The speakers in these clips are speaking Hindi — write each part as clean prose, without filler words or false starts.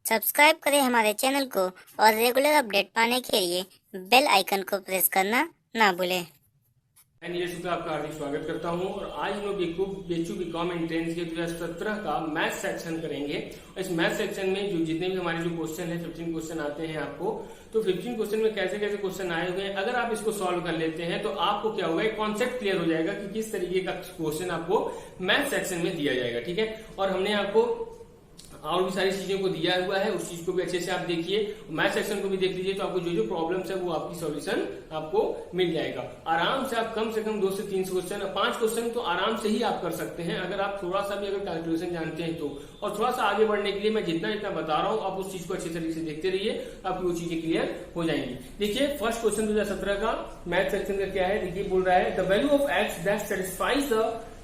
सब्सक्राइब करें हमारे चैनल को और रेगुलर अपडेट पाने के लिए बेल आइकन को प्रेस करना ना भूलें। मैं नीरज शुक्ला आपका हार्दिक स्वागत करता हूं और आज हम लोग बीएचयू बीकॉम एंट्रेंस के 2017 का मैथ सेक्शन करेंगे। और इस मैथ सेक्शन में जो जितने भी हमारे जो क्वेश्चन है 15 क्वेश्चन आते हैं आपको, तो 15 क्वेश्चन में कैसे कैसे क्वेश्चन आए हुए हैं, अगर आप इसको सॉल्व कर लेते हैं तो आपको क्या होगा, एक कॉन्सेप्ट क्लियर हो जाएगा कि किस तरीके का क्वेश्चन आपको मैथ सेक्शन में दिया जाएगा। ठीक है, और हमने आपको और भी सारी चीजों को दिया हुआ है, उस चीज को भी अच्छे से आप देखिए, मैथ सेक्शन को भी देख लीजिए, तो आपको जो जो प्रॉब्लम्स है वो आपकी सॉल्यूशन आपको मिल जाएगा। आराम से आप कम 2 से 3 क्वेश्चन, 5 क्वेश्चन तो आराम से ही आप कर सकते हैं, अगर आप थोड़ा सा भी अगर कैलकुलेशन जानते हैं तो। और थोड़ा सा आगे बढ़ने के लिए मैं जितना जितना बता रहा हूँ, आप उस चीज को अच्छे तरीके से देखते रहिए, आपकी वो चीजें क्लियर हो जाएंगी। देखिए फर्स्ट क्वेश्चन 2017 का मैथ सेक्शन का क्या है, देखिए बोल रहा है the value of x that satisfies the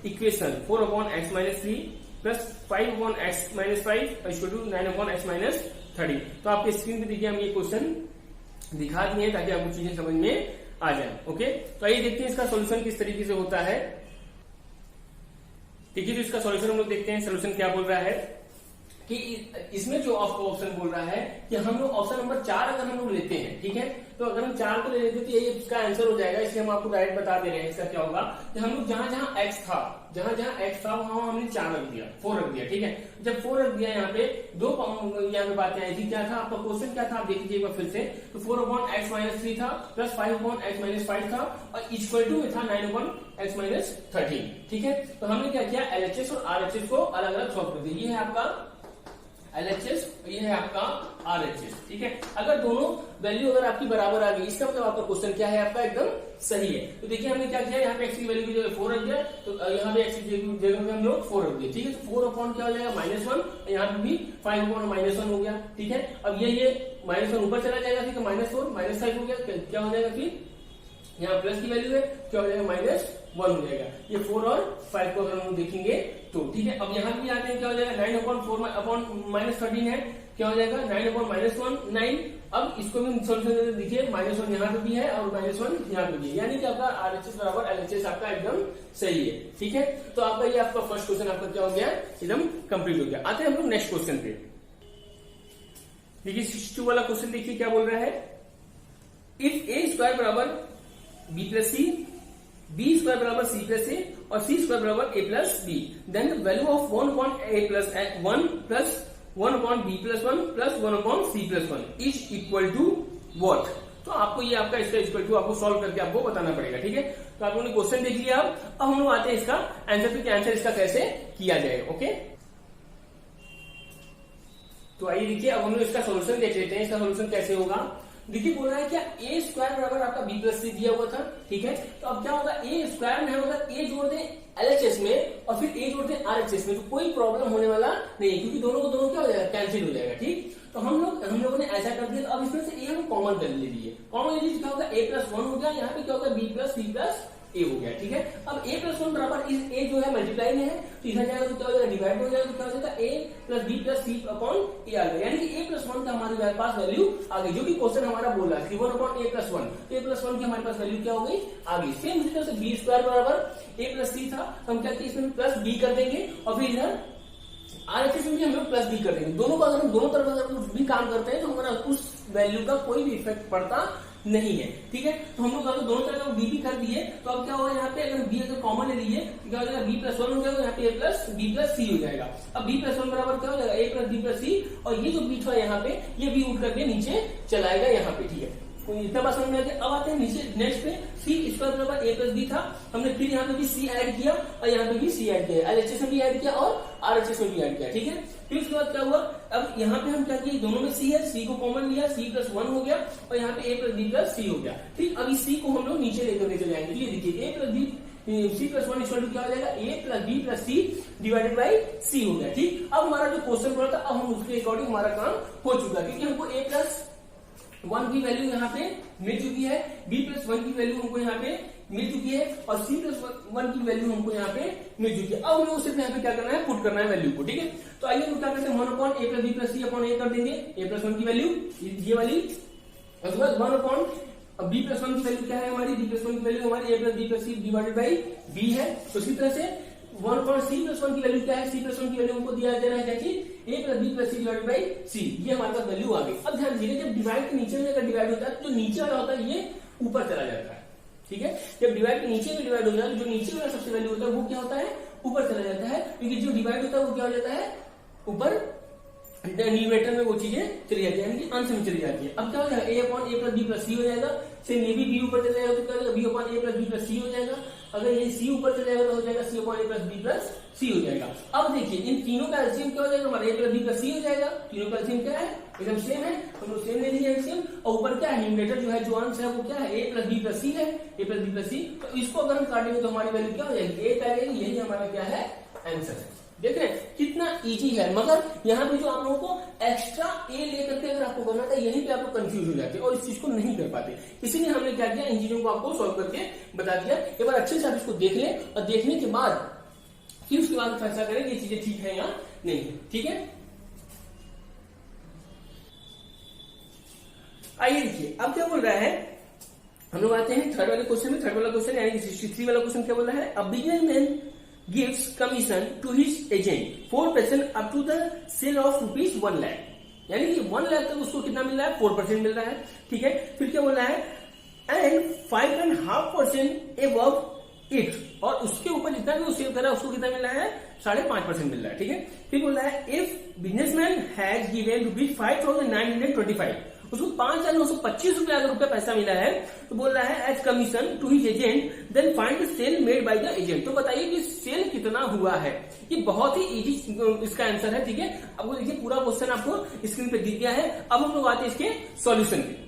equation 4/x-3 plus 5/x-5 equal to 9/x-30। तो आपके स्क्रीन पे देखिए हम ये क्वेश्चन दिखा दिए ताकि आपको चीजें समझ में आ जाए। ओके, तो आइए देखते हैं इसका सॉल्यूशन किस तरीके से होता है। देखिए, तो इसका सॉल्यूशन हम लोग देखते हैं। सॉल्यूशन क्या बोल रहा है कि इसमें जो आपको ऑप्शन बोल रहा है कि हम लोग ऑप्शन नंबर 4 अगर हम लोग लेते हैं, ठीक है, तो अगर हम 4 को ले लेते हैं तो यही इसका आंसर हो जाएगा। इसलिए हम आपको डायरेक्ट बता दे रहे हैं इसका क्या होगा कि हम लोग जहां जहां x था वहां हमने 4 रख दिया, 4 रख दिया। ठीक है, जब 4 रख दिया यहाँ पे दो यहाँ पे बातें आई थी। क्या था आपका क्वेश्चन, क्या था आप देख लीजिए एक बार फिर से। तो 4/x-3 था प्लस 5/x-5 था और इक्वल टू था 9/x-13। ठीक है, तो हमने क्या किया, LHS और RHS को अलग अलग सॉल्व कर दिया। ये है आपका LHS और ये है आपका RHS। ठीक है, अगर दोनों वैल्यू अगर आपकी बराबर आ गई, इसका मतलब आपका क्वेश्चन क्या है, आपका एकदम सही है। तो देखिए हमने क्या किया, यहाँ पे x की वैल्यू की जगह 4 रख दिया, तो यहाँ पे x की जगह पे हम लोग 4 रख दिए। ठीक है, तो 4 अपॉन क्या हो जाएगा -1, यहाँ पे भी 5/-1 हो गया। ठीक है, अब ये -1 ऊपर चला जाएगा, ठीक है, -4 -5 हो गया, क्या हो जाएगा, फिर यहाँ प्लस की वैल्यू है, क्या हो जाएगा, -1 हो जाएगा। ये 4 और 5 को अगर हम देखेंगे तो। ठीक है, अब यहाँ भी आते हैं, क्या हो जाएगा, 9/4/-13 है, क्या हो जाएगा 9/-1 अब इसको भी सोल्यूशन देखिए, -1 यहाँ पे भी है और -1 यहाँ पे भी है, यानी कि आपका RHS बराबर LHS आपका एकदम सही है। ठीक है, तो आपका ये आपका फर्स्ट क्वेश्चन आपका क्या हो गया, एकदम कंप्लीट हो गया। आते हैं हम लोग नेक्स्ट क्वेश्चन पे। देखिए 62 वाला क्वेश्चन देखिए क्या बोल रहा है, इफ a² बराबर b प्लस सी, b² बराबर c प्लस ए और c² बराबर a plus B, then the value of 1/a plus 1 plus 1/b plus 1 plus 1/c plus 1 is equal to what. तो आपको ये आपका इसका इक्वल टू आपको सॉल्व करके आपको बताना पड़ेगा। ठीक है, तो आप लोगों ने क्वेश्चन देख लिया। अब हम लोग आते हैं इसका आंसर पे कि आंसर इसका कैसे किया जाएगा। ओके, तो आइए देखिए अब हम लोग इसका सोल्यूशन देख लेते हैं, इसका सोल्यूशन कैसे होगा। देखिए बोल रहा है क्या, a² बराबर आपका b प्लस सी दिया हुआ था। ठीक है, तो अब क्या होगा, a² में होगा a जोड़ दें LHS में और फिर a जोड़ दें RHS में, तो कोई प्रॉब्लम होने वाला नहीं है, क्योंकि दोनों को दोनों क्या हो जाएगा, कैंसिल हो जाएगा। ठीक, तो हम लोगों ने ऐसा कर दिया। तो अब इसमें से a हम कॉमन कर लीजिए, कॉमन लीजिए, क्या होगा a+1 हो गया, यहाँ पे क्या होगा b प्लस c प्लस ए हो गया। ठीक है, अब a+1 बराबर इस a जो है मल्टीप्लाई में है, तो इधर जाएगा तो क्या हो जाएगा, डिवाइड हो जाएगा, तो क्या हो जाएगा a plus b plus c upon A आ गया, यानी कि a+1 का हमारे पास वैल्यू आ गई, जो कि क्वेश्चन हमारा बोल रहा है 1/a+1। तो a+1 की हमारे पास वैल्यू क्या हो गई, आ गई। सेम इसी तरह से b² बराबर a प्लस सी था, तो हम क्या किया, इसमें प्लस b कर देंगे और फिर इधर RHS में भी हम लोग प्लस b कर देंगे। दोनों का अगर हम दोनों तरफ अगर कुछ भी काम करते हैं तो हमारा उस वैल्यू का कोई भी इफेक्ट पड़ता नहीं है। ठीक है, तो हम लोग अगर दोनों तरफ b कर दिए, तो अब क्या होगा, यहाँ पे अगर b अगर कॉमन ले लीजिए तो क्या हो जाएगा, b+1 हो जाएगा, यहाँ पे a प्लस b प्लस सी हो जाएगा। अब b+1 बराबर क्या हो जाएगा, a प्लस b प्लस सी, और ये जो b था यहाँ पे, ये b उठ करके नीचे चलाएगा यहाँ पे। ठीक है, तो इतना बात समझ में आ गया। अब आते हैं नीचे नेक्स्ट पे, c² बराबर a प्लस b था, हमने फिर यहाँ पे भी c ऐड किया और यहाँ पे भी c ऐड किया, LHS में भी ऐड किया और RHS में भी ऐड किया। ठीक है, फिर उसके बाद क्या हुआ, अब यहाँ पे हम क्या किए, दोनों में c है, c को कॉमन लिया, c+1 हो गया और यहाँ पे a plus b plus c हो गया। ठीक, अब इस c को हम लोग नीचे लेकर के चले जाएंगे। ये देखिए a plus b c+1 equal to क्या हो जाएगा, a plus b plus c divided by c हो गया। ठीक, अब हमारा जो क्वेश्चन बोला था, अब हम उसके अकॉर्डिंग हमारा काम हो चुका है, क्योंकि हमको a+1 की वैल्यू यहाँ पे मिल चुकी है, b+1 की वैल्यू हमको यहाँ पे मिल चुकी है और c+1 की वैल्यू हमको यहाँ पे मिल चुकी है। अब हमें उसे यहाँ पे क्या करना है, पुट करना है वैल्यू को। ठीक है, तो आइए हम क्या करते हैं, 1/a plus b plus c upon a कर देंगे, a+1 की वैल्यू ये वाली, और उसके बाद 1/b+1 की वैल्यू क्या है हमारी, b+1 की वैल्यू हमारी a plus b plus c divided by b है। तो इसी तरह से वन और सी प्लस वन की वैल्यू क्या है, सी प्लस वन की वैल्यू हमको दिया जा रहा है क्या चीज, A plus B plus C divided by C, ये हमारे पास वैल्यू आ गई। अब ध्यान दीजिए जब डिवाइड के नीचे में अगर डिवाइड होता है तो नीचे वाला होता है ये ऊपर चला जाता है, ठीक है। जब डिवाइड के नीचे में डिवाइड हो जाता है जो नीचे वाला सबसे वैल्यू होता है वो क्या होता है, ऊपर चला जाता है, क्योंकि जो डिवाइड होता है वो क्या हो जाता है, ऊपर न्यूमरेटर में वो चीजें चली जाती है, यानी कि अंश में चली जाती है। अब क्या हो जाएगा, ए अपॉन ए प्लस बी प्लस सी हो जाएगा। सेम ये भी बी ऊपर चला जाएगा तो क्या हो जाएगा, बी अपॉन ए प्लस बी प्लस सी हो जाएगा। अगर ये सी ऊपर चला जाएगा तो हो जाएगा सी अपॉन ए प्लस बी प्लस सी हो जाएगा। अब देखिए इन तीनों का एलसीएम क्या हो जाएगा हमारा, ए प्लस बी प्लस सी हो जाएगा। तीनों का एलसीएम क्या है, एकदम सेम है, हम लोग सेम ले लीजिए एलसीएम। और ऊपर क्या है, न्यूमरेटर जो है जो अंश है वो क्या है, ए प्लस बी प्लस सी है, ए प्लस बी प्लस सी। तो इसको अगर हम काटेंगे तो हमारी वैल्यू क्या हो जाएगी, ए आ जाएगी। यही हमारा क्या है, आंसर है। देख रहे हैं कितना इजी है, मगर यहाँ पे जो आप लोगों को एक्स्ट्रा ए लेकर के अगर आपको करना था, यहीं पे आपको कंफ्यूज हो जाते हैं और इस चीज को नहीं कर पाते। इसीलिए हमने क्या किया, इन चीजों को आपको सॉल्व करके बता दिया। एक बार अच्छे से आप इसको देख लें और देखने के बाद फिर उसके बाद फैसला करें ये चीजें ठीक है या नहीं, ठीक है। आइए देखिए अब क्या बोल रहा है, हम लोग आते हैं थर्ड वाले क्वेश्चन में। थर्ड वाला क्वेश्चन यानी कि 63 वाला क्वेश्चन क्या बोल रहा है, a businessman gives commission to his agent 4% up to the sale of rupees 1 lakh, यानी कि 1 लाख तक उसको कितना मिल रहा है, 4% मिल रहा है, ठीक है। फिर क्या बोल रहा है, एंड 5.5% above it, और उसके ऊपर जितना भी वो सेल कर रहा है उसको कितना मिल रहा है, 5.5% मिल रहा है, ठीक है। फिर बोल रहा है if businessman has given rupees 5,925, उसको 5,925 रुपया पैसा मिला है, तो बोल रहा है as commission to his agent then find the sale made by the agent. तो बताइए कि सेल कितना हुआ है। ये बहुत ही इजी इसका आंसर है, ठीक है। अब वो देखिए पूरा क्वेश्चन आपको स्क्रीन पे दिख गया है। अब हम लोग आते हैं इसके सॉल्यूशन पे।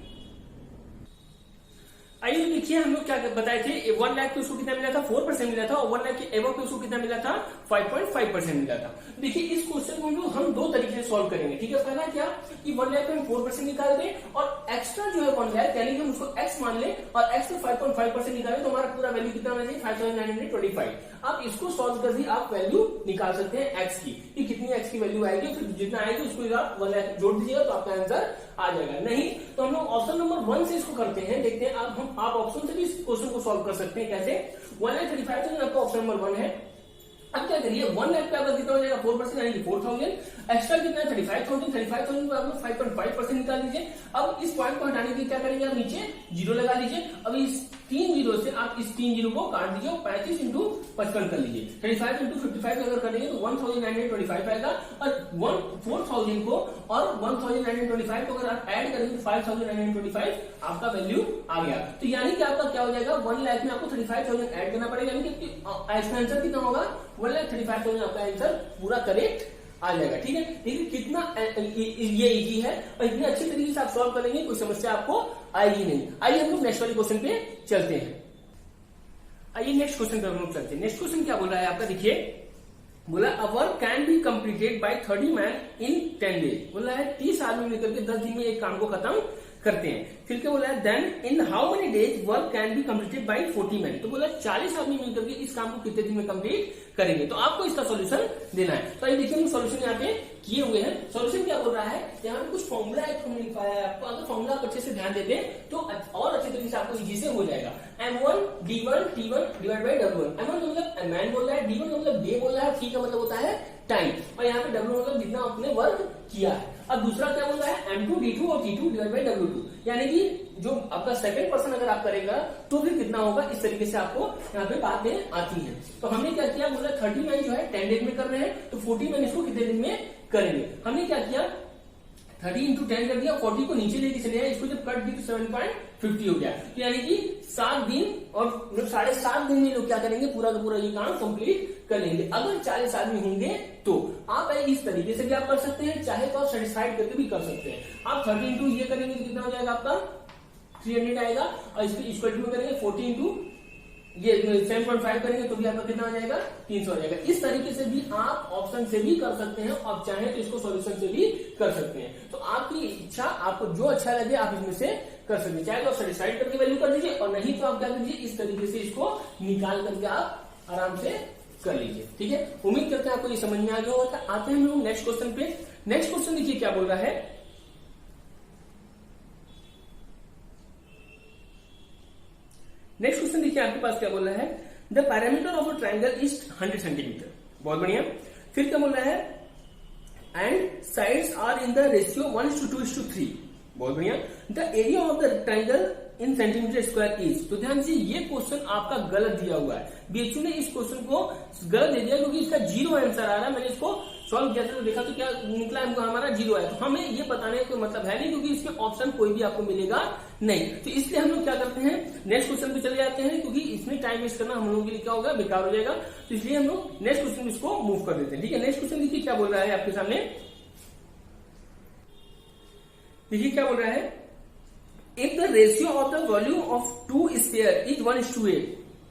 आइए देखिए हम लोग क्या बताए थे, 1 लाख पे उसको कितना मिला था, 4% मिला था, और 1 लाख के एबव पे उसको कितना मिला था, 5.5% मिला था। देखिए इस क्वेश्चन को हम दो तरीके से सॉल्व करेंगे, ठीक है। पहला क्या कि 1 लाख पे हम 4% निकाल दें और एक्स्ट्रा जो है 1 लाख यानी कि हम उसको x मान लें और x पे 5.5% निकालें तो हमारा पूरा वैल्यू कितना होना चाहिए, 5,925। आप इसको सॉल्व कर दी आप वैल्यू निकाल सकते हैं x की, कि कितनी x की वैल्यू आएगी, फिर जितना आएगी उसको आप 1 लाख जोड़ दीजिएगा तो आपका आंसर आ जाएगा। नहीं तो हम लोग ऑप्शन नंबर 1 से इसको करते हैं, देखते हैं। अब आप ऑप्शन से भी इस क्वेश्चन को सॉल्व कर सकते हैं। कैसे, 1,35,000 आपका ऑप्शन नंबर 1 है। अब क्या करिए, 1 लाख पे आपका कितना हो जाएगा, 4% यानी कि 4,000। एक्स्ट्रा कितना है, 35,000। 35,000 पे आप लोग 5.5% निकाल दीजिए। अब इस पॉइंट को हटाने के लिए क्या करेंगे, आप नीचे जीरो लगा लीजिए। अब इस 3 जीरो से आप इस 3 जीरो को काट दीजिए और 35 इंटू 55 कर लीजिए। 35 इंटू 55 अगर करेंगे तो 1,925 आएगा, और 4,000 को और 1,925 को अगर आप ऐड करेंगे तो 5,925 आपका वैल्यू आ गया। तो यानी कि आपका क्या हो जाएगा, 1 लाख में आपको 35,000 ऐड करना पड़ेगा, यानी कि इसका आंसर कितना होगा, 1,35,000 आपका आंसर पूरा करेक्ट आ जाएगा, ठीक है। देखिए कितना ये इजी है और इतने अच्छे तरीके से आप सॉल्व करेंगे कोई समस्या आपको आएगी नहीं। आइए हम लोग नेक्स्ट वाले क्वेश्चन पे चलते हैं। आइए नेक्स्ट क्वेश्चन पे हम लोग चलते हैं। नेक्स्ट क्वेश्चन क्या बोल रहा है आपका, देखिए बोला a work can be completed bye 30 man in 10 days. बोला है 30 आदमी मिलकर के 10 दिन में एक काम को खत्म करते हैं। फिर क्या बोला है, then in how many days work can be completed by 40 man. तो बोला 40 आदमी मिलकर के इस काम को कितने दिन में कंप्लीट करेंगे। तो आपको इसका सॉल्यूशन देना है। तो ये देखिए हम सॉल्यूशन यहाँ पे किए हुए हैं। सॉल्यूशन क्या बोल रहा है, यहाँ पे कुछ फॉर्मूला हमने लिखवाया है आपको। अगर फॉर्मूला अच्छे से ध्यान देते तो और अच्छे तरीके से आपको इजी से हो जाएगा। M1 D1 T1 divide by W1। M1 का मतलब मैन बोल रहा है, D1 का मतलब डे बोल रहा है, T का मतलब होता है टाइम, और यहाँ पे W मतलब जितना आपने वर्क किया है। अब दूसरा क्या बोल रहा है, M2 D2 और T2 डिवाइड बाई W2, यानी कि जो आपका सेकंड पर्सन अगर आप करेगा तो फिर कितना होगा, इस तरीके से आपको यहाँ पे बातें आती हैं। तो हमने क्या किया, बोला 30 मैन जो है 10 डेज में कर रहे हैं, तो 40 मैन इसको कितने दिन में करेंगे। हमने क्या किया, 30 इंटू 10 कर दिया, 40 को नीचे लेके चले आए, इसको जब कट दी तो 7.50 हो गया। तो यानी कि 7 दिन और 7.5 दिन में लोग क्या करेंगे, पूरा का पूरा ये काम कंप्लीट कर लेंगे। अगर 40 आदमी होंगे तो आप इस तरीके से भी आप कर सकते हैं, चाहे तो आप सेटिस्फाइड करके भी कर सकते हैं। आप 30 इंटू ये करेंगे तो कितना हो जाएगा आपका 300 आएगा, और इसको इक्वल में करेंगे 40 इंटू ये 7.5 करेंगे तो भी आपका कितना हो जाएगा, 300 हो जाएगा। इस तरीके से भी आप ऑप्शन से भी कर सकते हैं, और चाहे तो इसको सॉल्यूशन से भी कर सकते हैं। तो आपकी इच्छा, आपको जो अच्छा लगे आप इसमें से कर सकते हैं। चाहे तो सेटिस्फाइड करके वैल्यू कर दीजिए, और नहीं तो आप क्या कीजिए, इस तरीके से इसको निकाल करके आप आराम से कर लीजिए, ठीक है। उम्मीद करते हैं आपको ये समझ में आ गया होगा। आते हैं हम लोग नेक्स्ट क्वेश्चन पे। नेक्स्ट क्वेश्चन देखिए क्या बोल रहा है, नेक्स्ट क्वेश्चन देखिए आपके पास क्या बोल रहा है, the parameter of a triangle is 100 centimetre. बहुत बढ़िया। फिर क्या बोल रहा है, and sides are in the ratio 1:2:3। बहुत बढ़िया। The area of the triangle in centimetre square is. तो ध्यान से ये क्वेश्चन आपका गलत दिया हुआ है। बीएचयू ने इस क्वेश्चन को गलत दे दिया क्योंकि इसका 0 आंसर आ रहा है। मैंने इसको सॉल्व किया था तो देखा तो क्या निकला, हमको हमारा 0 है। तो हमें ये बताने का कोई मतलब है नहीं क्योंकि इसके ऑप्शन कोई भी आपको मिलेगा नहीं। तो इसलिए हम लोग क्या करते हैं, नेक्स्ट क्वेश्चन पे चले जाते हैं क्योंकि इसमें टाइम वेस्ट करना हम लोगों के लिए क्या होगा, बेकार हो जाएगा। तो इसलिए हम लोग नेक्स्ट क्वेश्चन इसको मूव कर देते हैं। ठीक है, नेक्स्ट क्वेश्चन देखिए क्या बोल रहा है आपके सामने। देखिए क्या बोल रहा है, if the ratio of the volume of 2 sphere is 1:8।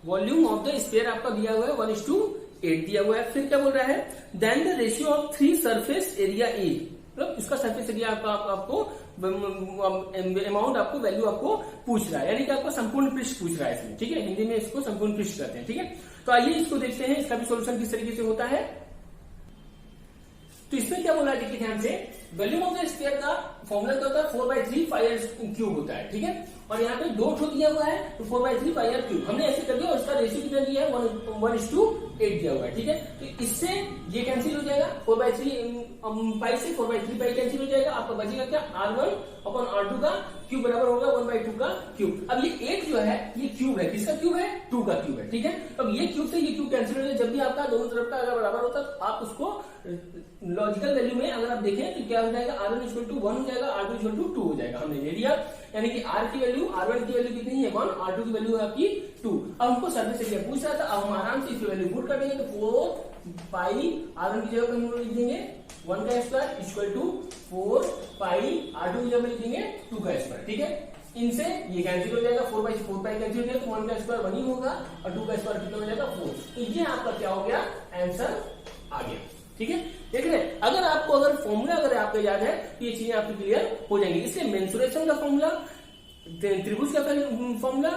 Volume of the sphere आपका दिया हुआ है 1:8 दिया हुआ है। फिर क्या बोल रहा है, then the ratio of 3 surface area is. मतलब इसका सरफेस एरिया आपको अमाउंट आपको वैल्यू आपको पूछ रहा है, यानी कि आपको संपूर्ण पृष्ठ पूछ रहा है इसमें। ठीक है, हिंदी में इसको संपूर्ण पृष्ठ कहते हैं। ठीक है, तो आइए इसको देखते हैं इसका भी सोल्यूशन किस तरीके से होता है। तो इसमें क्या बोला है, देखिए ध्यान से, वॉल्यूम ऑफ द स्फीयर का फॉर्मूला क्या होता है, 4/3 πr³ होता है। ठीक है, और यहाँ पे 2 ठो दिया हुआ है तो 4/3 πr³। हमने ऐसे कर दिया और इसका रेशियो कितना दिया है, 1:8 दिया हुआ है। ठीक है, तो इससे ये कैंसिल हो जाएगा, 4/3 पाई से 4/3 पाई कैंसिल हो जाएगा। आपका बचेगा क्या, R1/R2 का क्यूब बराबर होगा 1/2 का क्यूब। अब ये 8 जो है ये क्यूब है, किसका क्यूब है, 2 का क्यूब है। ठीक है, अब ये क्यूब से ये क्यूब कैंसिल हो जाएगा। जब भी आपका दोनों तरफ का अगर बराबर होता है तो आप उसको लॉजिकल वैल्यू में अगर आप देखें तो क्या हो जाएगा, R1=1 हो जाएगा, R2=2 हो जाएगा। हमने ले लिया, यानी कि R की वैल्यू, R1 की वैल्यू कितनी है 1, R2 की वैल्यू है आपकी 2। अब हमको सरफेस एरिया पूछ रहा था, अब हम आराम से इसकी वैल्यू पुट कर देंगे। तो 4 पाई R1 की जगह पर हम लोग लिख देंगे 1 का square equal to 4 pi R2 की जगह लिख देंगे 2 का स्क्वायर। ठीक है, इनसे ये कैंसिल हो जाएगा, 4 पाई कैंसिल हो जाएगा तो 1 का स्क्वायर 1 ही होगा और 2 का स्क्वायर कितना हो जाएगा 4। तो ये आपका क्या हो गया, आंसर आ गया। ठीक है, देख रहे हैं, अगर आपको अगर फॉर्मूला अगर आपको याद है तो ये चीजें आपकी क्लियर हो जाएंगी। इसलिए मेंसुरेशन का फॉर्मूला, त्रिभुज का फॉर्मूला,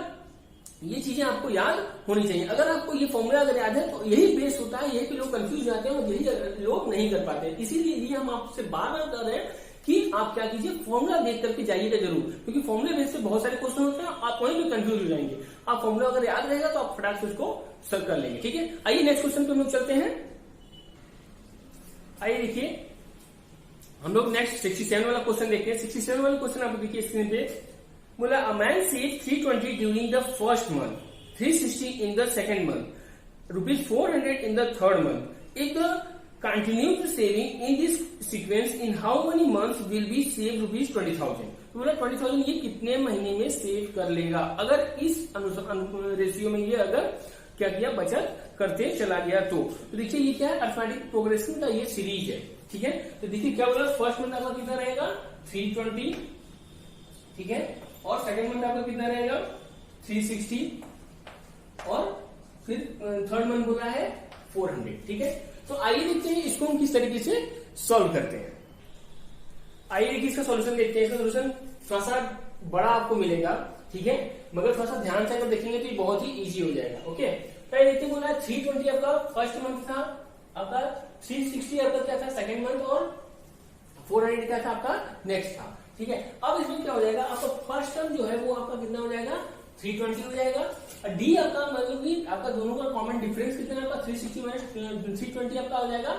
ये चीजें आपको याद होनी चाहिए। अगर आपको ये फॉर्मूला अगर याद है तो यही बेस होता है, यही पे लोग कंफ्यूज हो जाते हैं और यही लोग नहीं कर पाते हैं। इसीलिए हम आपसे बार बार कर रहे हैं कि आप क्या कीजिए, फॉर्मूला देख करके जाइएगा जरूर, क्योंकि फॉर्मूले बेस से बहुत सारे क्वेश्चन होते हैं, आप वहीं भी कंफ्यूज हो जाएंगे। आप फॉर्मूला अगर याद रहेगा तो आप फटाक से उसको सॉल्व कर लेंगे। ठीक है, आइए नेक्स्ट क्वेश्चन पे हम लोग चलते हैं। आइए देखिए, हम लोग नेक्स्ट 67 वाला क्वेश्चन देखते हैं। 67 वाला क्वेश्चन आप देखिए स्क्रीन पे, बोला a man saved 320 during the first month, 360 in the second month, ₹400 in the third month. If the continued saving in this sequence, in how many months will be saved ₹20,000? तो बोला 20,000 ये कितने महीने में सेव कर लेगा अगर इस रेशियो में ये अगर क्या किया, बचत करते चला गया। तो देखिए ये क्या है, अर्थमेटिक प्रोग्रेशन का ये सीरीज है। ठीक है, तो देखिए क्या बोला, फर्स्ट मंथ आपका कितना रहेगा 320, ठीक है, और सेकंड मंथ आपका कितना रहेगा 360, और फिर थर्ड मंथ बोला है 400। ठीक है, तो आइए देखते हैं इसको हम किस तरीके से सॉल्व करते हैं। आइए देखिए इसका सॉल्यूशन देखते हैं। इसका सॉल्यूशन थोड़ा सा बड़ा आपको मिलेगा, ठीक है, मगर थोड़ा सा ध्यान से अगर देखेंगे तो ये बहुत ही इजी हो जाएगा। ओके, तो देखते हैं, बोला 320 आपका फर्स्ट मंथ था, आपका 360 आपका क्या था सेकंड मंथ, और 400 क्या था आपका नेक्स्ट था। ठीक है, अब इसमें क्या हो जाएगा, आपका फर्स्ट टर्म जो है वो आपका कितना हो जाएगा 320 हो जाएगा, और डी आपका मतलब कि आपका दोनों का कॉमन डिफरेंस कितना है आपका 360 माइनस 320 आपका हो जाएगा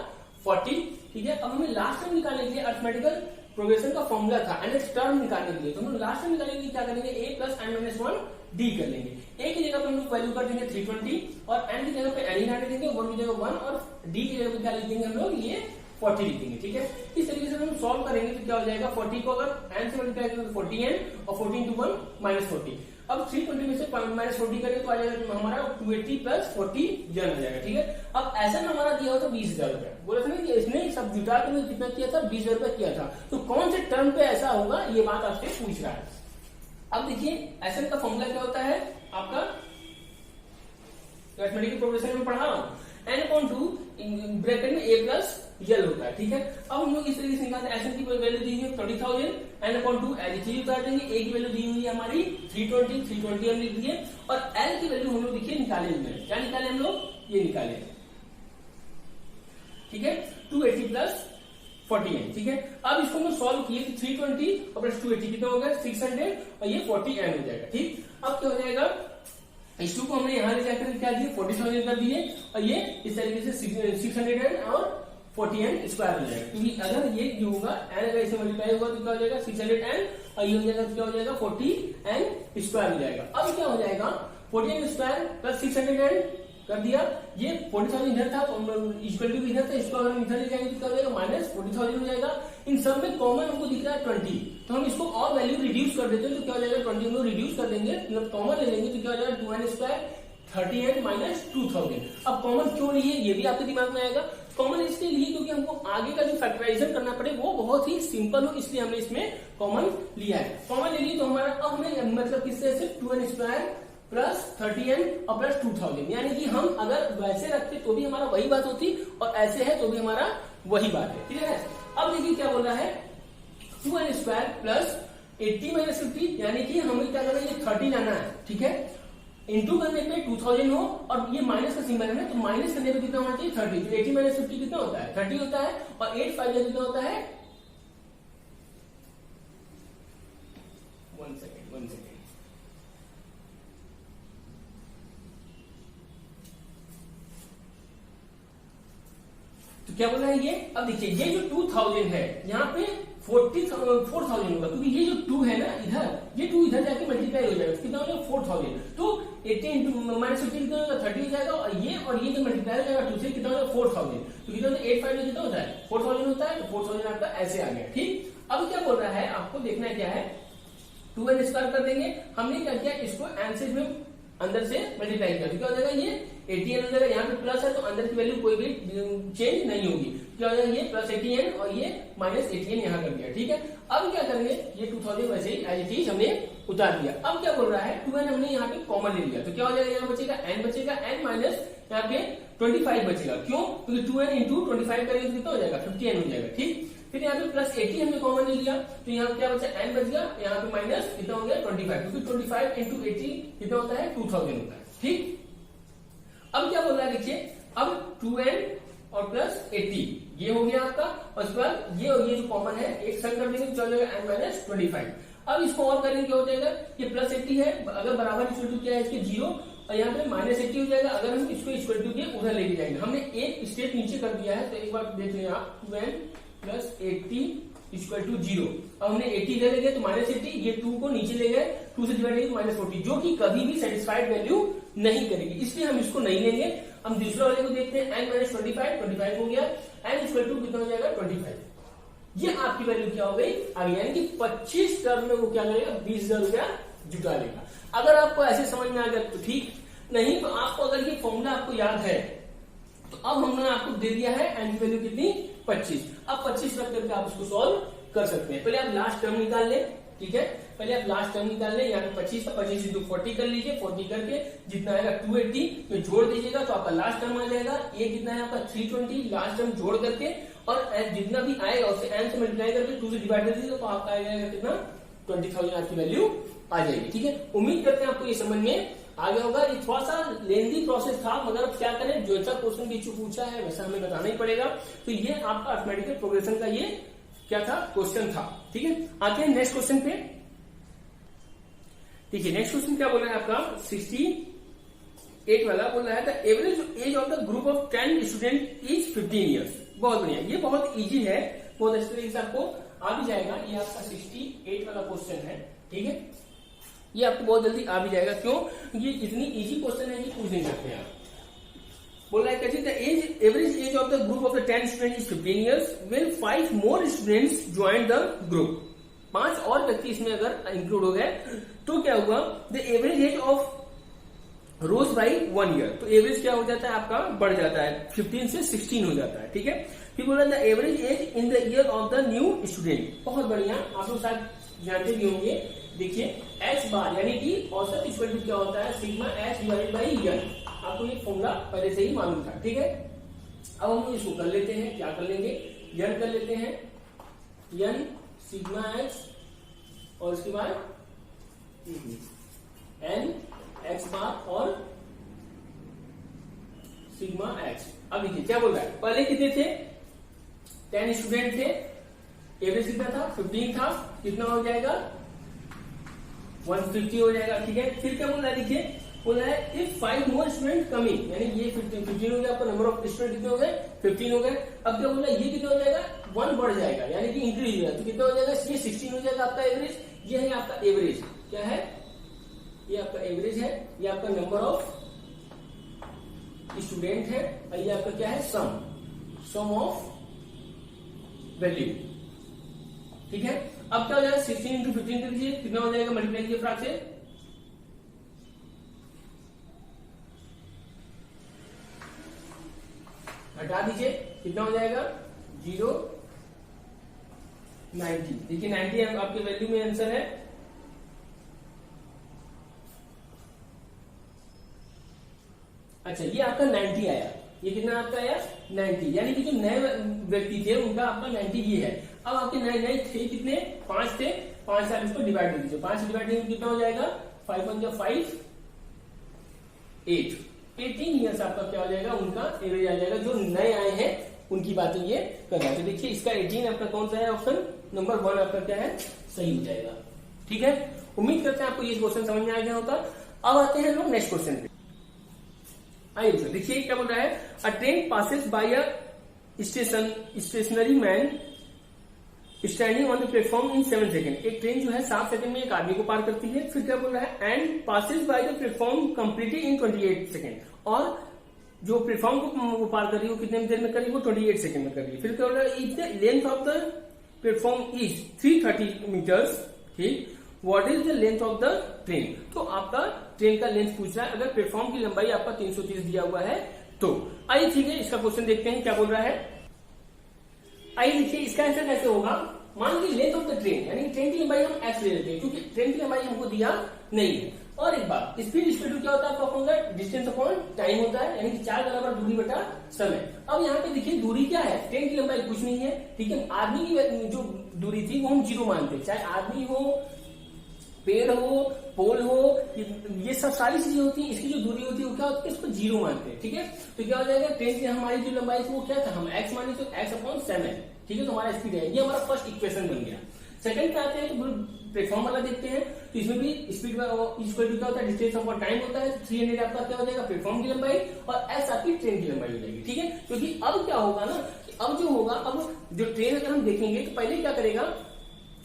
40। ठीक है, अब हमें लास्ट टर्म निकालने के लिए अर्थमेटिकल प्रोग्रेशन का फॉर्मूला था एंड टर्म निकालने के लिए, तो हम लास्ट टर्म निकालने के लिए क्या करेंगे, a plus n minus 1 D कर लेंगे। a की जगह पे हम लोग वैल्यू कर देंगे 320, और n की जगह पे n ही डाल देंगे, 1 की जगह 1, और d की जगह पे क्या लिख देंगे हम लोग, ये 40 लिख देंगे। ठीक है, इस तरीके से हम सॉल्व करेंगे तो क्या हो जाएगा, 40 को अगर n से मल्टीप्लाई करें तो 40n, और 14 into 1 माइनस 40। अब 320 में से माइनस 40 करें तो आ जाएगा हमारा 280 प्लस 40 जन हो जाएगा। ठीक है, अब ऐसा में हमारा दिया होता 20,000 रुपया, बोला था ना कि इसने सब जुटा के कितना किया था, 20,000 रुपया किया था, तो कौन से टर्म पे ऐसा होगा ये बात आपसे पूछ रहा है। अब देखिए एसएन का फॉर्मूला क्या होता है आपका, अरिथमेटिक प्रोग्रेशन में पढ़ा रहा हूं, n/2 ब्रैकेट में a प्लस यल होता है। ठीक है, अब हम लोग इस तरीके से निकालते हैं, एसएन की वैल्यू दी हुई है 30,000, n/2 एल की उतार देंगे, a की वैल्यू दी हुई है हमारी 320 हम लिख दिए, और l की वैल्यू हम लोग देखिए निकाले हुए हैं, क्या निकाले हम लोग, ये निकाले। ठीक है, 280 प्लस 40n। ठीक है, अब इसको हम सॉल्व किए तो 320 और प्लस 280 कितना हो गया 600, और ये 40n हो जाएगा। ठीक, अब क्या हो जाएगा, इस 2 को हमने यहाँ ले जाकर क्या दिए 40,000 कर दिए, और ये इस तरीके से 600 और 40n स्क्वायर हो जाएगा, क्योंकि अगर ये जो होगा n अगर इसे मल्टीप्लाई होगा तो क्या हो जाएगा 600n, और ये हो जाएगा तो क्या हो जाएगा 40n स्क्वायर हो जाएगा। अब क्या हो जाएगा 40n स्क्वायर प्लस 600n कर दिया, ये 40,000 इधर था तो इक्वल टू इधर था, इसको अगर हम इधर ले जाएंगे तो क्या हो जाएगा माइनस 40,000 हो जाएगा। इन सब में कॉमन हमको दिख रहा है 20, तो हम इसको और वैल्यू रिड्यूस कर देते हैं तो क्या हो जाएगा 20 को रिड्यूस कर देंगे, मतलब कॉमन ले लेंगे तो क्या हो जाएगा 2n स्क्वायर 30n माइनस 2000। अब कॉमन क्यों लिए ये भी आपके दिमाग में आएगा, कॉमन इसलिए लिए क्योंकि हमको आगे का जो फैक्टराइजेशन करना पड़े वो बहुत ही सिंपल हो, इसलिए हमने इसमें कॉमन लिया है। कॉमन ले लिए तो हमारा अब हमें मतलब किससे 2n स्क्वायर प्लस 30n और प्लस 2000, यानी कि हम अगर वैसे रखते तो भी हमारा वही बात होती और ऐसे है तो भी हमारा वही बात है, ठीक है। अब देखिए क्या बोल रहा है 2n स्क्वायर प्लस 80 माइनस 50, यानी कि हमें क्या करना है ये 30 लाना है, ठीक है। इंटू करने पे 2000 हो और ये माइनस का सिंबल है ना, तो माइनस करने पे कितना होना चाहिए 30, तो 80 माइनस 50 कितना होता है 30 होता है, और 8 5 कितना होता है 1 सेकेंड तो क्या बोल रहा है ये। अब देखिए ये जो 2000 है यहाँ पे 4,000 होगा, क्योंकि ये जो 2 है ना इधर, ये 2 इधर जाके मल्टीप्लाई हो जाएगा, कितना हो जाएगा 4,000, तो 80 इंटू माइनस 50 कितना होगा 30 हो जाएगा, और ये जो मल्टीप्लाई हो जाएगा 2 से कितना होगा 4,000, तो कितना होता है 8 5 कितना होता है 4,000 होता है, तो 4,000 आपका ऐसे आ गया, ठीक। अब क्या बोल रहा है आपको देखना क्या है 2n स्क्वायर कर देंगे, हमने क्या किया इसको n से में अंदर से मल्टीप्लाई किया, तो क्या हो जाएगा ये 80n हो जाएगा, यहाँ पे प्लस है तो अंदर की वैल्यू कोई भी चेंज नहीं होगी, क्या हो जाएगा ये प्लस 80n और ये माइनस 80n यहाँ कर दिया, ठीक है। अब क्या करेंगे ये 2000 वैसे ही एज इट इज हमने उतार दिया। अब क्या बोल रहा है 2n हमने यहाँ पे कॉमन ले लिया, तो क्या हो जाएगा यहाँ बचेगा n बचेगा, n माइनस यहाँ पे 25 बचेगा, क्यों क्योंकि 2n इंटू 25 करेंगे तो कितना हो जाएगा 50n हो जाएगा, ठीक। फिर यहाँ पे प्लस 80 हमने कॉमन ले लिया, तो यहाँ क्या बचा n बच गया, यहाँ पे माइनस कितना हो गया 25, क्योंकि 25 इंटू 80 कितना होता है 2000 होता है, ठीक। अब क्या बोल रहा है देखिए, अब 2n और प्लस 80 ये हो गया आपका, और उसके बाद ये जो कॉमन है एक संग कर देंगे तो चल जाएगा n माइनस 25। अब इसको और करेंगे क्या हो जाएगा, ये प्लस 80 है अगर बराबर इक्वल टू क्या है इसके 0, और यहाँ पे माइनस 80 हो जाएगा, अगर हम इसको इक्वल टू के उधर लेके जाएंगे, हमने एक स्टेप नीचे कर दिया है, तो एक बार देख लें आप 2n प्लस 80 इक्वल टू 0, अब हमने 80 इधर ले गए तो माइनस 80, ये 2 को नीचे ले गए 2 से डिवाइड माइनस 40, जो कि कभी भी सेटिस्फाइड वैल्यू नहीं करेगी, इसलिए हम इसको नहीं लेंगे। हम दूसरा वाले को देखते हैं n माइनस 25 हो गया, n इक्वल टू कितना हो जाएगा 25, ये आपकी वैल्यू क्या हो गई आ गई, यानी कि 25 टर्म में वो क्या करेगा 20,000 रुपया जुटा लेगा। अगर आपको ऐसे समझ में आ गया तो ठीक, नहीं तो आपको अगर ये फॉर्मूला आपको याद है तो अब हमने आपको दे दिया है n की वैल्यू कितनी 25, अब 25 रख करके आप इसको सॉल्व कर सकते हैं। पहले आप लास्ट टर्म निकाल लें, ठीक है, पहले आप लास्ट टर्म निकाल लें, यहाँ पे 25 था, 25 इंटू 40 कर लीजिए, 40 करके जितना आएगा 280 में जोड़ दीजिएगा तो आपका लास्ट टर्म आ जाएगा, ये कितना है आपका 320, लास्ट टर्म जोड़ करके और जितना भी आएगा उसे n से मल्टीप्लाई करके 2 से डिवाइड कर दीजिएगा तो आपका आएगा कितना 20,000 आपकी वैल्यू आ जाएगी, ठीक है। उम्मीद करते हैं आपको ये समझ में आ गया होगा। ये थोड़ा सा लेंदी प्रोसेस था, मगर अब क्या करें जो सा क्वेश्चन बीच पूछा है वैसा हमें बताना ही पड़ेगा, तो ये आपका अर्थमेटिकल प्रोग्रेशन का ये क्या था क्वेश्चन था, ठीक है। आते हैं नेक्स्ट क्वेश्चन पे, देखिए नेक्स्ट क्वेश्चन क्या बोल रहा है आपका 68 वाला बोल रहा है the average age of the group of 10 student is 15 years. बहुत बढ़िया, ये बहुत इजी है, बहुत अच्छे तरीके से आपको आ भी जाएगा, ये आपका 68 वाला क्वेश्चन है, ठीक है, ये आपको बहुत जल्दी आ भी जाएगा, क्यों ये इतनी इजी क्वेश्चन है कि पूछ नहीं सकते आप। बोल रहा है कैसे the age average age of the group of the 10 student is 15 years when 5 more students join the group. 5 और व्यक्ति इसमें अगर इंक्लूड हो गए तो क्या हुआ the average age of rose by 1 year, तो एवरेज क्या हो जाता है आपका बढ़ जाता है 15 से 16 हो जाता है, ठीक है। फिर बोला the average age in the year of the new student, बहुत बढ़िया, आप लोग शायद जानते भी होंगे, देखिए एच बार यानी कि औसत इक्वल टू क्या होता है sigma H divided by N, आपको ये फॉर्मूला पहले से ही मालूम था, ठीक है। अब हम इसको कर लेते हैं, क्या कर लेंगे एन कर लेते हैं, एन सिग्मा एच और उसके बाद एन एक्स बार और सिग्मा एच। अब देखिए क्या बोल रहा है, पहले कितने थे 10 स्टूडेंट थे, एवरेज कितना था 15 था, कितना हो जाएगा 150 हो जाएगा, ठीक है। फिर क्या बोल रहा है देखिए बोला है इफ 5 मोर स्टूडेंट कमिंग, यानी ये 15 हो गया आपका, नंबर ऑफ स्टूडेंट कितने हो गए 15 हो गए। अब क्या बोला, ये कितना हो जाएगा 1 बढ़ जाएगा, यानी कि इंक्रीज हो जाएगा, तो कितना हो जाएगा, ये 16 हो जाएगा आपका एवरेज। ये है आपका एवरेज, क्या है ये आपका एवरेज है, ये आपका नंबर ऑफ स्टूडेंट है, और ये आपका क्या है सम ऑफ वैल्यू। ठीक है, अब क्या हो जाएगा 16 इंटू 15 कर दीजिए, कितना हो जाएगा, मल्टीप्लाई कीजिए फ्रैक्शन से, हटा दीजिए, कितना हो जाएगा 0 90। देखिए 90 आपके वैल्यू में आंसर है। अच्छा, ये आपका 90 आया, ये कितना आपका आया 90, यानी कि जो नए व्यक्ति थे उनका आपका 90 ये है। अब आपके नए थे कितने, 5 थे, 5 साल इसको डिवाइड कर दीजिए, 5 डिवाइड कितना हो जाएगा 5 1 5 8, 18 ईयर्स आपका क्या हो जाएगा, उनका एवरेज आ जाएगा। जो नए आए हैं उनकी बातें ये कर रहा है। तो देखिए इसका 18 आपका कौन सा है, ऑप्शन नंबर 1 आपका क्या है, सही हो जाएगा। ठीक है, उम्मीद करते हैं आपको ये क्वेश्चन समझ में आ गया होगा। अब आते हैं लोग नेक्स्ट क्वेश्चन पे। आइए देखिए क्या बोल रहा है, a train passes by a stationary man standing on the platform in 7 second. एक ट्रेन जो है 7 सेकंड में एक आदमी को पार करती है। फिर क्या बोल रहा है, and passes by the platform completely in 28 second, और जो प्लेटफॉर्म को पार कर रही है वो कितने देर में कर रही है, वो 28 सेकंड में कर रही है। फिर क्या बोल रहा है, if the length of the platform is 330 metres, ठीक, what is the length of the train. तो आपका ट्रेन का लेंथ पूछ रहा है, अगर प्लेटफॉर्म की लंबाई आपका 330 दिया हुआ है तो। आइए ठीक है, इसका क्वेश्चन देखते हैं क्या बोल रहा है। आइए देखिए इसका आंसर कैसे होगा। मान लीजिए लेंथ ऑफ द ट्रेन, यानी ट्रेन की लंबाई हम एक्स ले लेते हैं, क्योंकि ट्रेन की लंबाई हमको दिया नहीं है। और एक बात, स्पीड इक्वल टू क्या होता है आपका फॉर्मूला, डिस्टेंस अपॉन टाइम होता है, यानी कि 4 बराबर दूरी बटा समय। अब यहाँ पे देखिए दूरी क्या है, ट्रेन की लंबाई कुछ नहीं है, ठीक है। आदमी की जो दूरी थी वो हम 0 मानते हैं, चाहे आदमी हो, पेड़ हो, पोल हो, ये सब सारी चीजें होती हैं। इसकी जो दूरी होती है वो क्या होती है, इसको 0 मानते हैं, ठीक है। तो क्या हो जाएगा, ट्रेन की हमारी जो लंबाई थी वो क्या था, हम एक्स माने, तो एक्स अपॉन 7, ठीक है। तो हमारा स्पीड है, ये हमारा फर्स्ट इक्वेशन बन गया। सेकंड क्या आते हैं, तो प्लेटफॉर्म वाला देखते हैं, तो इसमें भी स्पीड इक्वल टू क्या होता है, डिस्टेंस अपॉन टाइम होता है। 300 आपका क्या हो जाएगा, प्लेटफॉर्म की लंबाई, और एस आपकी ट्रेन की लंबाई हो जाएगी, ठीक है। क्योंकि अब क्या होगा ना, अब जो होगा, अब जो ट्रेन अगर हम देखेंगे तो पहले क्या करेगा,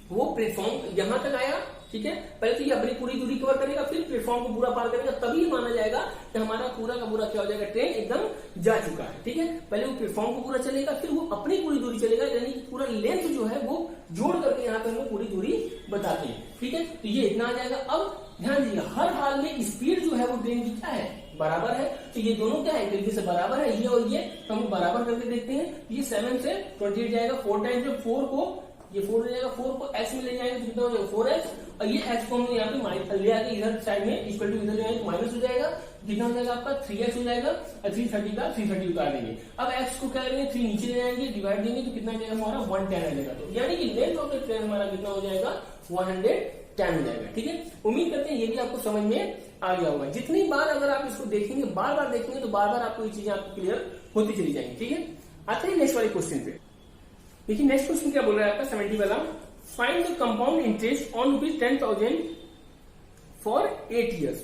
वो प्लेटफॉर्म यहां तक आया, ठीक है। पहले तो ये अपनी पूरी दूरी कवर करेगा, फिर प्लेटफॉर्म को पूरा पार करेगा, तभी माना जाएगा कि हमारा पूरा का पूरा क्या हो जाएगा, ट्रेन एकदम जा चुका है, ठीक है। पहले वो प्लेटफॉर्म को पूरा चलेगा, फिर वो अपनी पूरी दूरी चलेगा, यानी पूरा लेंथ जो है वो जोड़ करके यहाँ पे हम पूरी दूरी बताते हैं, ठीक है। तो ये इतना आ जाएगा। अब ध्यान दीजिए, हर हाल में स्पीड जो है वो ट्रेन की क्या है, बराबर है। तो ये दोनों क्या है, एक तरीके से बराबर है, ये और ये, तो हम बराबर करके देखते हैं। ये 7 से 28 जाएगा, 4 टाइम्स में 4 को, ये 4 हो जाएगा, 4 को x में ले जाएंगे तो कितना हो जाएगा 4x, और ये x को हम यहाँ पे माइनस ले आके इधर साइड में इक्वल टू इधर जाएंगे तो माइनस हो जाएगा, कितना हो जाएगा आपका 3x हो जाएगा, और 330 का 330 उतार देंगे। अब x को क्या करेंगे, 3 नीचे ले जाएंगे, डिवाइड देंगे तो कितना जाएगा हमारा 110 आ जाएगा। तो यानी कि लेंथ ऑफ द ट्रेन हमारा कितना हो जाएगा 110 हो जाएगा, ठीक है। उम्मीद करते हैं ये भी आपको समझ में आ गया होगा। जितनी बार अगर आप इसको देखेंगे, बार बार देखेंगे, तो बार बार आपको ये चीजें आपको क्लियर होती चली जाएंगी, ठीक है। आते हैं नेक्स्ट वाले क्वेश्चन पे। देखिए नेक्स्ट क्वेश्चन क्या बोल रहा है आपका 70 वाला, find the compound interest on ₹10,000 for 8 years,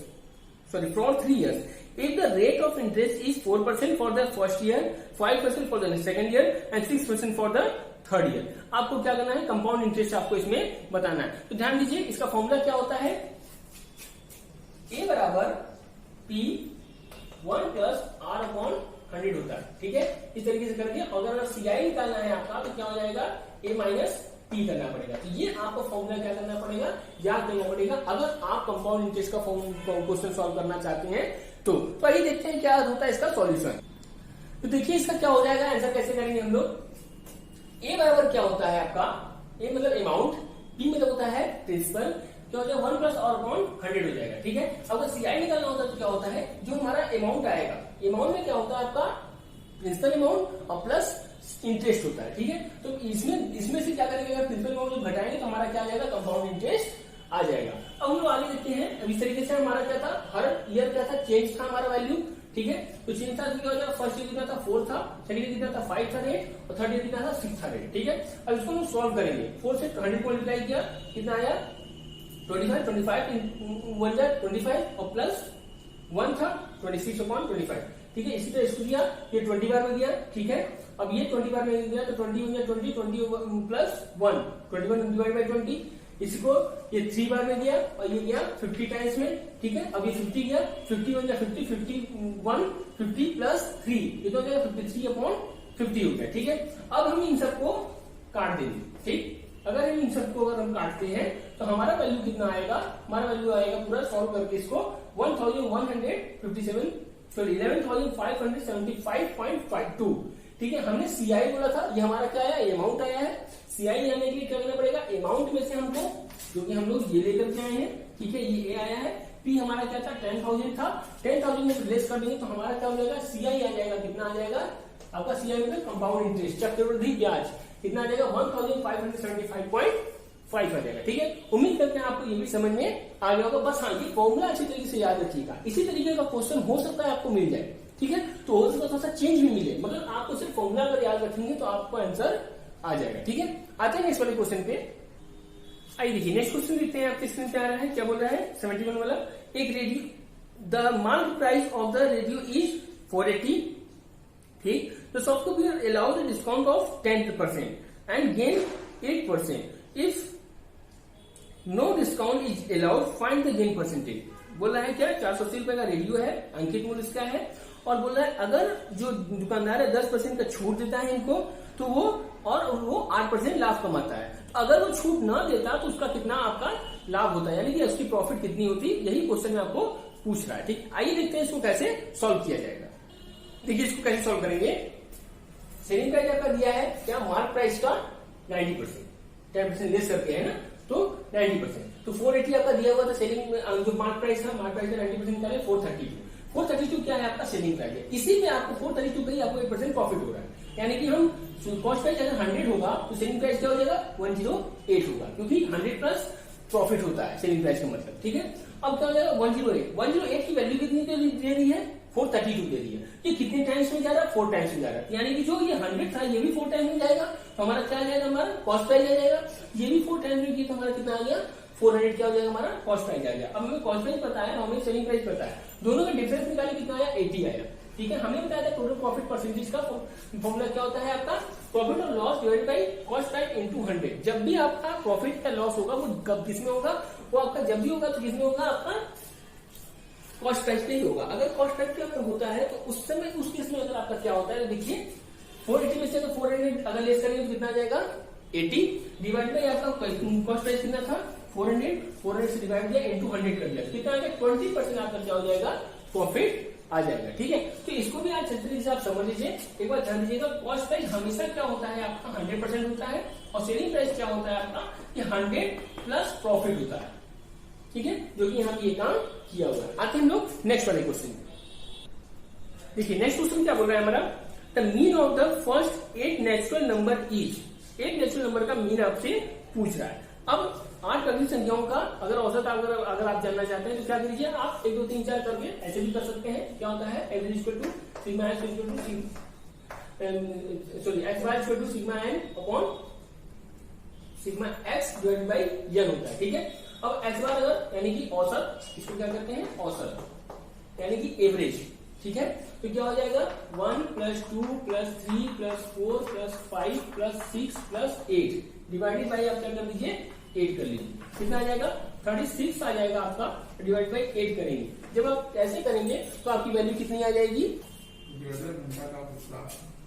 sorry for 3 years, if the rate of interest is 4% for the first year, 5% for the second year and 6% for the third year। आपको क्या करना है, कंपाउंड इंटरेस्ट आपको इसमें बताना है। तो ध्यान दीजिए, इसका फॉर्मूला क्या होता है, A बराबर P1 प्लस R अपॉन 100 होता है, ठीक है। इस तरीके से करके अगर CI निकालना है आपका, तो क्या हो जाएगा, A माइनस P करना पड़ेगा। तो ये आपको फॉर्मूला क्या करना पड़ेगा, याद करना पड़ेगा, अगर आप कंपाउंड इंटरेस्ट का क्वेश्चन सॉल्व करना चाहते हैं तो। आइए देखते हैं क्या होता है इसका सॉल्यूशन। तो देखिए इसका क्या हो जाएगा, आंसर कैसे करेंगे हम लोग। A बराबर क्या होता है आपका, A मतलब अमाउंट, P मतलब होता है प्रिंसिपल, क्या हो जाएगा 1 प्लस और अपॉन 100 हो जाएगा, ठीक है। अगर CI निकालना होता है तो क्या होता है, जो हमारा अमाउंट आएगा, अमाउंट में क्या होता है आपका प्रिंसिपल अमाउंट और प्लस इंटरेस्ट होता है, ठीक है। तो इसमें से क्या करेंगे, अगर प्रिंसिपल अमाउंट जो घटाएंगे तो हमारा क्या आ जाएगा, कंपाउंड इंटरेस्ट आ जाएगा। अब हम लोग आगे देखते हैं। अब इस तरीके से हमारा क्या था, हर ईयर क्या था, चेंज था हमारा वैल्यू, ठीक है। तो चेंज था तो क्या हो जाएगा, फर्स्ट ईयर कितना था 4 था, सेकंड ईयर कितना था 5 था रेट, और थर्ड ईयर कितना था 6 था रेट, ठीक है। अब इसको हम सॉल्व करेंगे, 4 से 100 को मल्टीप्लाई किया, कितना आया 25 1 25 और प्लस 1 था 26/25, ठीक है। इसी तरह इसको दिया, ये 20 बार में दिया, ठीक है। अब ये 20 बार में दिया तो 20 हो गया 20 प्लस 1, 21 डिवाइड बाई 20। इसको ये 3 बार में दिया और ये गया 50 टाइम्स में, ठीक है। अब ये 50 गया, 50 हो गया 50, 51, 50 प्लस 3, ये तो हो जाएगा 53/50 हो गया, ठीक है। अब हम इन सबको काट देंगे, ठीक। अगर हम इन सबको अगर हम काटते हैं तो हमारा वैल्यू कितना आएगा, हमारा वैल्यू आएगा पूरा सॉल्व करके इसको 1175 ठीक है। हमने सीआई बोला था, ये हमारा क्या आया, अमाउंट आया है। सीआई आने के लिए क्या करना पड़ेगा, अमाउंट में से हमको, जो कि हम लोग ये लेकर के आए हैं, ठीक है, ये आया है। पी हमारा क्या था, 10,000 था, 10,000 में लेस कर देंगे तो हमारा क्या हो जाएगा, सीआई आ जाएगा। कितना आ जाएगा आपका सीआई में, कंपाउंड इंटरेस्ट, चक्रवृद्धि ब्याज, कितना आ जाएगा 1575.5 आ जाएगा, ठीक है। उम्मीद करते हैं आपको ये भी समझ में आ गया होगा। बस हाँ, ये फॉर्मूला अच्छी तरीके से याद रखिएगा। इसी तरीके का क्वेश्चन हो सकता है आपको मिल जाए, ठीक है। तो हो सकता है थोड़ा सा चेंज भी मिले, मगर आपको सिर्फ फॉर्मूला अगर याद रखेंगे तो आपको आंसर आ जाएगा, ठीक है। आते हैं नेक्स्ट वाले क्वेश्चन पे। आइए देखिए नेक्स्ट क्वेश्चन देखते हैं आपके स्क्रीन पे आ रहा है, क्या बोल रहा है 71 वाला। एक radio, the market price of the radio is 480, ठीक। The soft copier allows a discount of 10% and gain 8%. If no discount is allowed, find the gain percentage. बोल रहा है क्या, 480 रुपए का रेडियो है, अंकित मूल्य इसका है, और बोल रहा है अगर जो दुकानदार है 10% का छूट देता है इनको तो वो 8% लाभ कमाता है। अगर वो छूट ना देता तो उसका कितना आपका लाभ होता है, यानी कि उसकी प्रॉफिट कितनी होती, यही क्वेश्चन में आपको पूछ रहा है, ठीक। आइए देखते हैं इसको कैसे सॉल्व किया जाएगा। देखिए इसको कैसे सॉल्व करेंगे। सेलिंग प्राइस आपका दिया है क्या, मार्क प्राइस का 90%, 10% लेस करके है ना, तो 90%। तो 480 आपका दिया हुआ था सेलिंग में, जो मार्क प्राइस था, मार्क प्राइस का 90% निकाले 432 क्या है आपका सेलिंग प्राइस है। इसी में आपको 432 का ही आपको 8% प्रॉफिट हो रहा है, यानी कि हम कॉस्ट प्राइस अगर 100 होगा तो सेलिंग प्राइस क्या हो जाएगा 108 होगा, क्योंकि 100 प्लस प्रॉफिट होता है सेलिंग प्राइस का मतलब, ठीक है। अब क्या हो जाएगा 108 की वैल्यू कितनी दे रही है, 432 दे रही है। ये कितने टाइम्स में जा रहा है, 4 टाइम्स में जा रहा है, यानी कि जो ये 100 था ये भी 4 टाइम्स में जाएगा, तो हमारा क्या आ जाएगा, हमारा कॉस्ट प्राइस आ जाएगा। ये भी 4 टाइम्स में, तो हमारा कितना आ गया 400 क्या हो जाएगा, हमारा कॉस्ट प्राइस आ गया। अब हमें कॉस्ट प्राइस पता है, हमें सेलिंग प्राइस पता है, दोनों का डिफरेंस निकाले कितना आया 80 आया, ठीक है। हमने बताया था टोटल प्रॉफिट परसेंटेज का फॉर्मूला क्या होता है आपका, प्रॉफिट और loss divide by cost price into 100। जब भी आपका प्रॉफिट का लॉस होगा वो कब किसमें होगा, वो आपका जब भी होगा तो किसमें होगा, आपका कॉस्ट प्राइस पे ही होगा। अगर कॉस्ट प्राइस पे आपका होता है तो उस समय उस केस में अगर आपका क्या होता है, देखिए 480 में से तो 400 अगर लेस करेंगे तो कितना आ जाएगा 80 डिवाइड बाई आपका कॉस्ट प्राइस कितना था 400 से डिवाइड किया इनटू 100 कर दिया, कितना आ गया 20% आपका क्या हो जाएगा प्रॉफिट आ जाएगा, ठीक है। तो इसको भी आज अच्छे तरीके से आप समझ लीजिए, एक बार ध्यान दीजिएगा। कॉस्ट प्राइस हमेशा क्या होता है आपका 100% होता है, और सेलिंग प्राइस क्या होता है आपका कि 100 प्लस प्रॉफिट होता है, ठीक है, जो कि यहाँ पे ये काम किया हुआ है। आते हैं हम लोग नेक्स्ट वाले क्वेश्चन। देखिए नेक्स्ट क्वेश्चन क्या बोल रहा है हमारा, the mean of the first 8 natural number is, 8 natural number का मीन आपसे पूछ रहा है। अब 8 कभी संख्याओं का अगर औसत अगर आप जानना चाहते हैं तो क्या कीजिए, आप 1 2 3 4 करके ऐसे भी कर सकते हैं। क्या होता है, average equal to sigma X equal to X Y equal to sigma N upon sigma X divide by N होता है, ठीक है। अब एक्स बार अगर यानी कि औसत, इसको क्या करते हैं औसत यानी कि एवरेज, ठीक है। तो क्या हो जाएगा 1 plus 2 plus 3 plus 4 plus 5 plus 6 plus 8 divided by आप क्या कर लीजिए 8 कर लीजिए, कितना आ जाएगा 36 आ जाएगा आपका, डिवाइड बाई 8 करेंगे। जब आप ऐसे करेंगे तो आपकी वैल्यू कितनी आ जाएगी,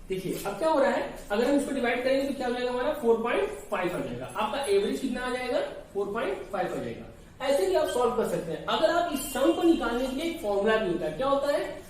देखिए अब क्या हो रहा है, अगर हम इसको डिवाइड करेंगे तो क्या हो जाएगा हमारा 4.5 आ जाएगा, आपका एवरेज कितना आ जाएगा 4.5 आ जाएगा। ऐसे भी आप सॉल्व कर सकते हैं। अगर आप इस सम को निकालने के लिए एक फॉर्मूला भी होता है, क्या होता है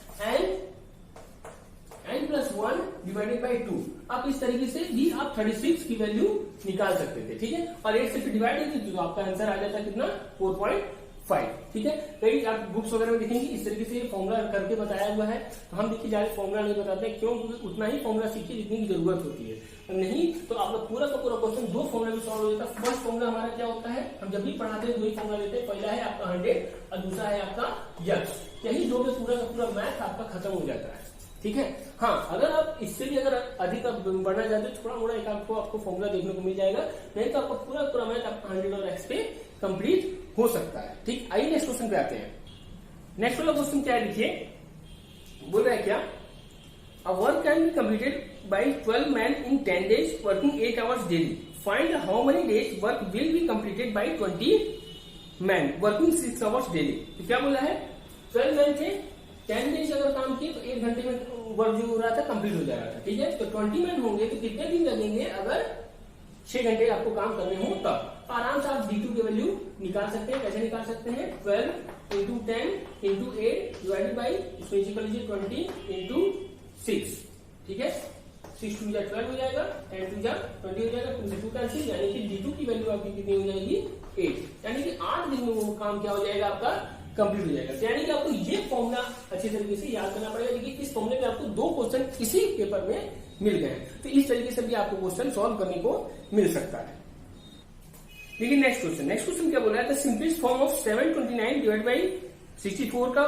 n प्लस 1 डिवाइडेड बाई 2। आप इस तरीके से भी आप 36 की वैल्यू निकाल सकते थे, ठीक है, और 8 से फिर डिवाइड करके तो आपका आंसर आ जाता है कितना 4.5, ठीक है। कई आप बुक्स वगैरह में देखेंगे इस तरीके से फॉर्मूला करके बताया हुआ है, तो हम देखिए ज्यादा फॉर्मूला नहीं बताते हैं, क्यों, क्योंकि उतना ही फॉर्मूला सीखिए जितनी की जरूरत होती है, नहीं तो आपका पूरा का पूरा क्वेश्चन 2 फॉर्मूला में सॉल्व हो जाता है। फर्स्ट फॉर्मूला हमारा क्या होता है, हम जब भी पढ़ाते हैं 2 ही फॉर्मूला लेते हैं, पहला है आपका 100 और दूसरा है आपका यक्स, यही 2 में पूरा का पूरा मैथ आपका खत्म हो जाता है, ठीक है। हाँ, अगर आप इससे भी अगर अधिक आप बढ़ना चाहते हो थोड़ा मोड़ा एक आपको फॉर्मूला देखने को मिल जाएगा, नहीं तो आपका पूरा पूरा मैथ आपका 100 और एक्स पे कंप्लीट हो सकता है, ठीक। आइए नेक्स्ट क्वेश्चन पे आते हैं। नेक्स्ट वाला क्वेश्चन क्या है, देखिए बोल रहा है क्या, a work can be completed bye 12 man in 10 days working 8 hours daily, find how many days work will be completed bye 20 man working 6 hours daily. तो क्या बोला है, 12 मैन थे, 10 डेज अगर काम किए तो 1 घंटे में वर्क जो हो रहा था कंप्लीट हो जा रहा था, ठीक है। तो 20 मैन होंगे तो कितने दिन लगेंगे, अगर 6 घंटे आपको काम करने हो तब। आराम से आप D2 की वैल्यू निकाल सकते हैं। कैसे निकाल सकते हैं, 12 into 10 into 8 divided by 20 into 6, ठीक है। 6 2 जा 12 हो जाएगा, 10 2 जा 20 हो जाएगा, 2 से 2 कैंसिल, यानी कि D2 की वैल्यू आपकी कितनी हो जाएगी, 8, यानी कि 8 दिन में वो काम क्या हो जाएगा आपका, कंप्लीट हो जाएगा। यानी कि आपको ये फॉर्मूला अच्छे तरीके से याद करना पड़ेगा। देखिए इस फॉर्मूले में आपको 2 क्वेश्चन इसी पेपर में मिल गए हैं, तो इस तरीके से भी आपको क्वेश्चन सॉल्व करने को मिल सकता है। देखिए नेक्स्ट क्वेश्चन क्या बोला है, the simplest form of 729 divide by 64 का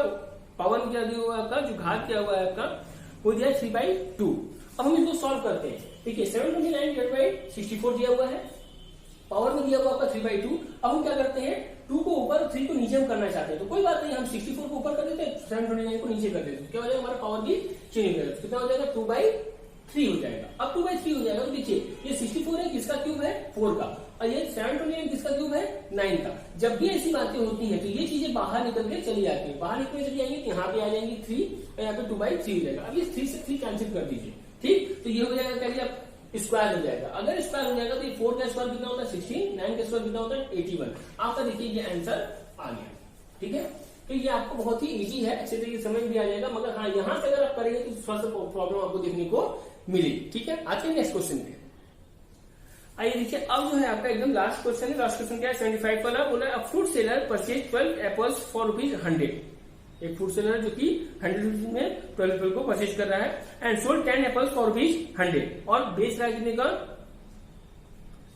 पावर क्या दिया हुआ है आपका, जो घात क्या हुआ है आपका, वो दिया 3/2। अब हम इसको सॉल्व करते हैं। देखिए 729 डिवाइड बाई 64 दिया हुआ है, पावर में दिया हुआ आपका 3/2। अब हम क्या करते हैं, 2 को ऊपर 3 को नीचे हम करना चाहते हैं, तो कोई बात नहीं, हम 64 को ऊपर कर देते हैं, 729 को नीचे कर देते हैं। क्या हो जाएगा, हमारा पावर भी चेंज हो जाएगा। कितना हो जाएगा, 2/3 हो जाएगा। अब 2/3 हो जाएगा तो देखिए ये 64 है, किसका क्यूब है, 4 का, और ये 729 किसका क्यूब है, 9 का। जब भी ऐसी बातें होती हैं तो ये चीजें बाहर निकल के चली जाती है, बाहर निकल चली जाएंगी तो यहाँ पे आ जाएंगी 3 और यहाँ पे 2/3 हो जाएगा। अब ये 3 से 3 कैंसिल कर दीजिए, ठीक। तो ये हो जाएगा, कह लीजिए स्क्वायर हो जाएगा। अगर स्क्वायर हो जाएगा तो ये 4 का स्क्वायर कितना होता है, 16, 9 का स्क्वायर कितना होता है, 81। आपका देखिए ये आंसर आ गया, ठीक है। तो ये आपको बहुत ही इजी है, अच्छे तरीके से समझ भी आ जाएगा। मगर हाँ, यहां से अगर आप करेंगे तो थोड़ा सा प्रॉब्लम आपको देखने को मिलेगी, ठीक है। आज के नेक्स्ट क्वेश्चन पे आइए देखिए, अब जो है आपका एकदम लास्ट क्वेश्चन है। लास्ट क्वेश्चन क्या है, 75 वाला। बोला a fruit seller purchase 12 apples for ₹100। एक फ्रूट सेलर जो कि 100 रुपीज में 12 एप्पल को परचेज कर रहा है, एंड सोल्ड 10 एप्पल्स फॉर ₹100, और बेच रहा है कितने का,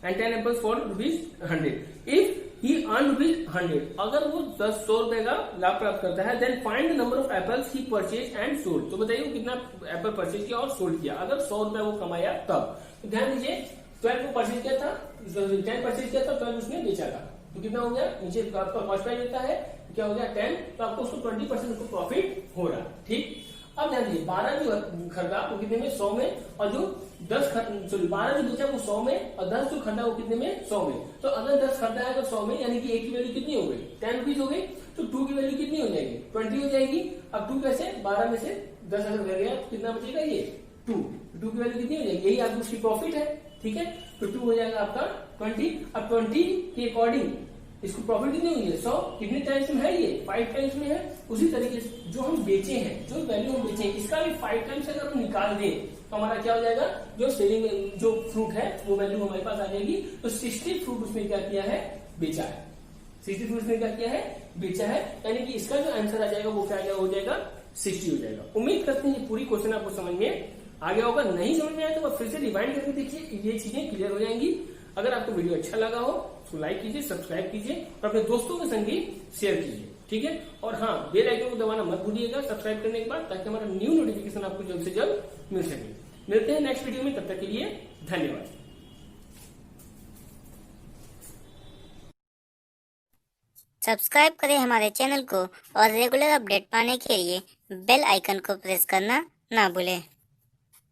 and 10 apples for ₹100। If he earn ₹100, अगर वो 100 रुपए का लाभ प्राप्त करता है, then find the number of apples he purchase and sold. तो बताइए वो कितना एप्पल परचेज किया और सोल्ड किया, अगर 100 रुपए वो कमाया तब। तो ध्यान दीजिए 12 को परचेज किया था, 10 परचेज किया था, 12 उसने बेचा था, तो कितना हो गया, नीचे आपका कॉस्ट प्राइस देता है, क्या हो गया 10, तो आपको उसको 20% उसको प्रॉफिट हो रहा है, ठीक। अब ध्यान दीजिए 12 जो खरीदा वो कितने में, 100 में, और जो 12 जो बेचा वो 100 में, और 10 जो खरीदा वो कितने में, 100 में। तो अगर 10 खरीदा है तो 100 में, यानी कि 1 की वैल्यू कितनी हो गई, 10 रुपीज हो गई, तो 2 की वैल्यू कितनी हो जाएगी, 20 हो जाएगी। अब 2 कैसे, 12 में से 10 अगर रह गया तो कितना बचेगा, ये 2 की वैल्यू कितनी हो जाएगी, यही आपकी उसकी प्रॉफिट है, ठीक है। तो 2 हो जाएगा आपका 20। अब 20 के अकॉर्डिंग इसको प्रॉफिट कितनी हुई है, 100, कितने टाइम्स में है, ये 5 टाइम्स में है। उसी तरीके से जो हम बेचे हैं, जो वैल्यू हम बेचे हैं, इसका भी 5 टाइम्स अगर हम निकाल दें तो हमारा क्या हो जाएगा, जो सेलिंग जो फ्रूट है वो वैल्यू हमारे पास आ जाएगी। तो 60 फ्रूट उसने क्या किया है, बेचा है, 60 फ्रूट उसने क्या किया है, बेचा है, यानी कि इसका जो आंसर आ जाएगा वो क्या हो जाएगा, 60 हो जाएगा। उम्मीद करते हैं ये पूरी क्वेश्चन आपको समझ में आ गया होगा। नहीं समझ में आया तो फिर से रिवाइंड करके देखिए, ये चीजें क्लियर हो जाएंगी। अगर आपको वीडियो अच्छा लगा हो तो लाइक कीजिए, सब्सक्राइब कीजिए और अपने दोस्तों के संग भी शेयर कीजिए, ठीक है। और हाँ, बेल आइकन को दबाना मत भूलिएगा सब्सक्राइब करने के बाद, ताकि हमारा न्यू नोटिफिकेशन आपको जल्द से जल्द मिल सके। मिलते हैं नेक्स्ट वीडियो में, तब तक के लिए धन्यवाद। सब्सक्राइब करें हमारे चैनल को और रेगुलर अपडेट पाने के लिए बेल आइकन को प्रेस करना ना भूलें।